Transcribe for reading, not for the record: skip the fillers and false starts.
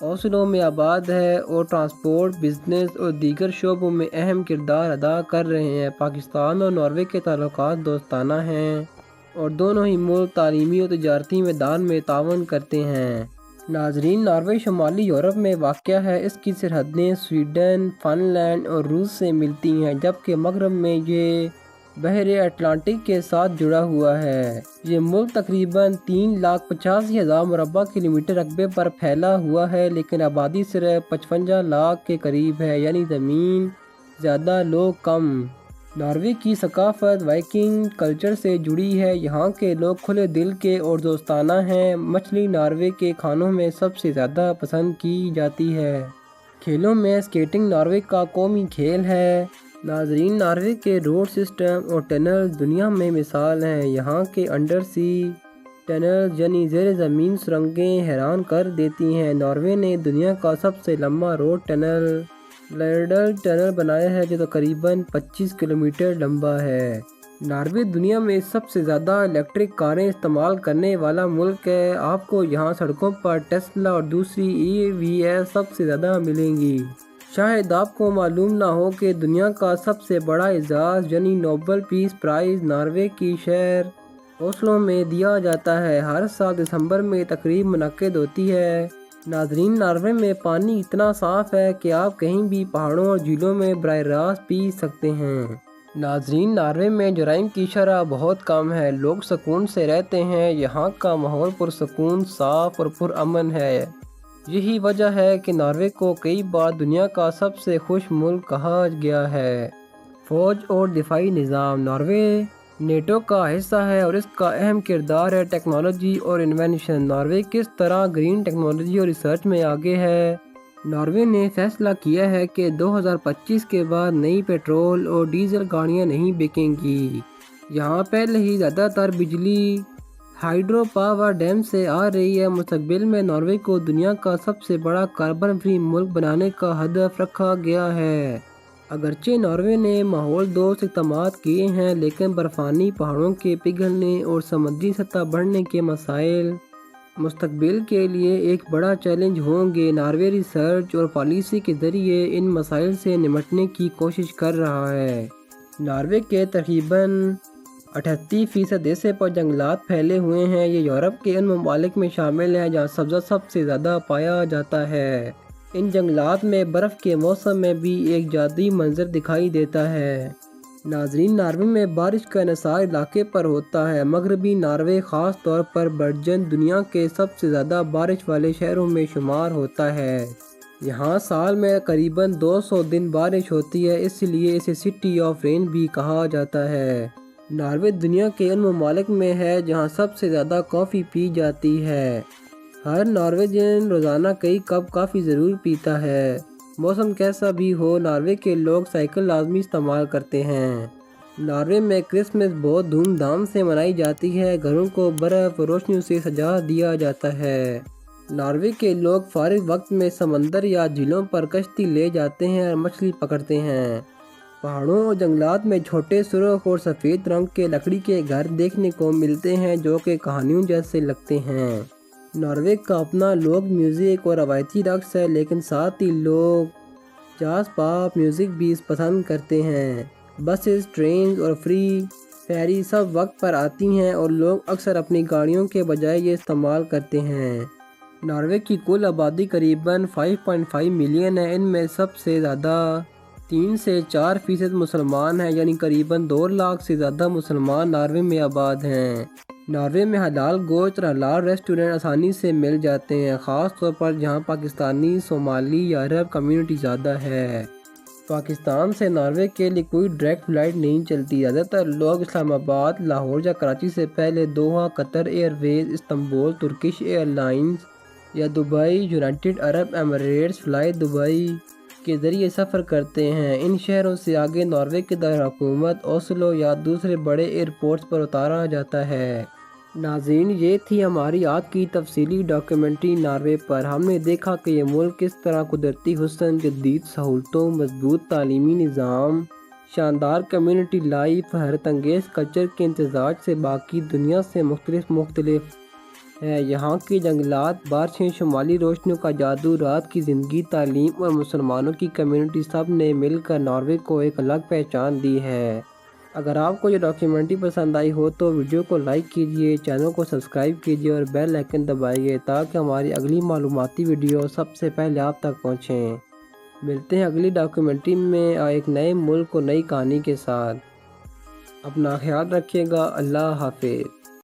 Oslo میں آباد ہے اور ٹرانسپورٹ، بزنس اور دیگر شعبوں میں اہم کردار ادا کر رہے ہیں۔ پاکستان اور ناروے کے تعلقات دوستانہ ہیں اور دونوں ہی ملک تعلیمی اور تجارتی میدان میں تعاون کرتے ہیں۔ ناظرین، ناروے شمالی یورپ میں واقع ہے۔ اس کی سرحدیں سویڈن، فن لینڈ اور روس سے ملتی ہیں، جبکہ مغرب میں یہ بحر اٹلانٹک کے ساتھ جڑا ہوا ہے۔ یہ ملک تقریباً 3,85,000 مربع کلومیٹر رقبے پر پھیلا ہوا ہے، لیکن آبادی صرف 55 لاکھ کے قریب ہے، یعنی زمین زیادہ لوگ کم۔ ناروے کی ثقافت وائکنگ کلچر سے جڑی ہے۔ یہاں کے لوگ کھلے دل کے اور دوستانہ ہیں۔ مچھلی ناروے کے کھانوں میں سب سے زیادہ پسند کی جاتی ہے۔ کھیلوں میں سکیٹنگ ناروے کا قومی کھیل ہے۔ ناظرین، ناروے کے روڈ سسٹم اور ٹنل دنیا میں مثال ہیں۔ یہاں کے انڈر سی ٹنلز یعنی زیر زمین سرنگیں حیران کر دیتی ہیں۔ ناروے نے دنیا کا سب سے لمبا روڈ ٹنل لائرڈل ٹنل بنایا ہے، جو تقریباً 25 کلومیٹر لمبا ہے۔ ناروے دنیا میں سب سے زیادہ الیکٹرک کاریں استعمال کرنے والا ملک ہے۔ آپ کو یہاں سڑکوں پر ٹیسلا اور دوسری EVs سب سے زیادہ ملیں گی۔ شاید آپ کو معلوم نہ ہو کہ دنیا کا سب سے بڑا اعزاز یعنی نوبل پیس پرائز ناروے کی شہر اوسلو میں دیا جاتا ہے۔ ہر سال دسمبر میں تقریب منعقد ہوتی ہے۔ ناظرین، ناروے میں پانی اتنا صاف ہے کہ آپ کہیں بھی پہاڑوں اور جھیلوں میں براہ راست پی سکتے ہیں۔ ناظرین، ناروے میں جرائم کی شرح بہت کم ہے۔ لوگ سکون سے رہتے ہیں۔ یہاں کا ماحول پرسکون، صاف اور پرامن ہے۔ یہی وجہ ہے کہ ناروے کو کئی بار دنیا کا سب سے خوش ملک کہا گیا ہے۔ فوج اور دفاعی نظام ناروے نیٹو کا حصہ ہے اور اس کا اہم کردار ہے ٹیکنالوجی اور انوینشن۔ ناروے کس طرح گرین ٹیکنالوجی اور ریسرچ میں آگے ہے؟ ناروے نے فیصلہ کیا ہے کہ 2025 کے بعد نئی پیٹرول اور ڈیزل گاڑیاں نہیں بکیں گی۔ یہاں پہلے ہی زیادہ تر بجلی ہائیڈرو پاور ڈیم سے آ رہی ہے۔ مستقبل میں ناروے کو دنیا کا سب سے بڑا کاربن فری ملک بنانے کا ہدف رکھا گیا ہے۔ اگرچہ ناروے نے ماحول دوست اقدامات کیے ہیں، لیکن برفانی پہاڑوں کے پگھلنے اور سمندری سطح بڑھنے کے مسائل مستقبل کے لیے ایک بڑا چیلنج ہوں گے۔ ناروے ریسرچ اور پالیسی کے ذریعے ان مسائل سے نمٹنے کی کوشش کر رہا ہے۔ ناروے کے تقریباً 38% حصے پر جنگلات پھیلے ہوئے ہیں۔ یہ یورپ کے ان ممالک میں شامل ہے جہاں سبزہ سب سے زیادہ پایا جاتا ہے۔ ان جنگلات میں برف کے موسم میں بھی ایک جادوئی منظر دکھائی دیتا ہے۔ ناظرین، ناروے میں بارش کا انحصار علاقے پر ہوتا ہے۔ مغربی ناروے خاص طور پر برجن دنیا کے سب سے زیادہ بارش والے شہروں میں شمار ہوتا ہے۔ یہاں سال میں قریباً 200 دن بارش ہوتی ہے، اس لیے اسے سٹی آف رین بھی کہا جاتا ہے۔ ناروے دنیا کے ان ممالک میں ہے جہاں سب سے زیادہ کافی پی جاتی ہے۔ ہر نارویجن روزانہ کئی کپ کافی ضرور پیتا ہے۔ موسم کیسا بھی ہو، ناروے کے لوگ سائیکل لازمی استعمال کرتے ہیں۔ ناروے میں کرسمس بہت دھوم دھام سے منائی جاتی ہے۔ گھروں کو برف اور روشنیوں سے سجا دیا جاتا ہے۔ ناروے کے لوگ فارغ وقت میں سمندر یا جھیلوں پر کشتی لے جاتے ہیں اور مچھلی پکڑتے ہیں۔ پہاڑوں اور جنگلات میں چھوٹے سرخ اور سفید رنگ کے لکڑی کے گھر دیکھنے کو ملتے ہیں جو کہ کہانیوں جیسے لگتے ہیں۔ ناروے کا اپنا لوک میوزک اور روایتی رقص ہے، لیکن ساتھ ہی لوگ جاز پاپ میوزک بھی پسند کرتے ہیں۔ بسز، ٹرینز اور فری فیری سب وقت پر آتی ہیں اور لوگ اکثر اپنی گاڑیوں کے بجائے یہ استعمال کرتے ہیں۔ ناروے کی کل آبادی قریباً 5.5 ملین ہے۔ ان میں سب سے زیادہ 3 سے 4% مسلمان ہیں، یعنی قریباً 2 لاکھ سے زیادہ مسلمان ناروے میں آباد ہیں۔ ناروے میں حلال گوشت اور حلال ریسٹورنٹ آسانی سے مل جاتے ہیں، خاص طور پر جہاں پاکستانی، صومالی یا عرب کمیونٹی زیادہ ہے۔ پاکستان سے ناروے کے لیے کوئی ڈائریکٹ فلائٹ نہیں چلتی۔ زیادہ تر لوگ اسلام آباد، لاہور یا کراچی سے پہلے دوحہ، قطر ایئر ویز، استنبول، ترکش ایئر لائنز یا دبئی یونائیٹڈ عرب ایمریٹس فلائی دبئی کے ذریعے سفر کرتے ہیں۔ ان شہروں سے آگے ناروے کے دارالحکومت اوسلو یا دوسرے بڑے ایئرپورٹس پر اتارا جاتا ہے۔ ناظرین، یہ تھی ہماری آج کی تفصیلی ڈاکیومنٹری ناروے پر۔ ہم نے دیکھا کہ یہ ملک کس طرح قدرتی حسن، جدید سہولتوں، مضبوط تعلیمی نظام، شاندار کمیونٹی لائف، حیرت انگیز کلچر کے امتزاج سے باقی دنیا سے مختلف ہے۔ یہاں کے جنگلات، بارشیں، شمالی روشنیوں کا جادو، رات کی زندگی، تعلیم اور مسلمانوں کی کمیونٹی سب نے مل کر ناروے کو ایک الگ پہچان دی ہے۔ اگر آپ کو یہ ڈاکیومنٹری پسند آئی ہو تو ویڈیو کو لائک کیجئے، چینل کو سبسکرائب کیجئے اور بیل آئیکن دبائیے تاکہ ہماری اگلی معلوماتی ویڈیو سب سے پہلے آپ تک پہنچیں۔ ملتے ہیں اگلی ڈاکیومنٹری میں ایک نئے ملک اور نئی کہانی کے ساتھ۔ اپنا خیال رکھیے گا۔ اللہ حافظ۔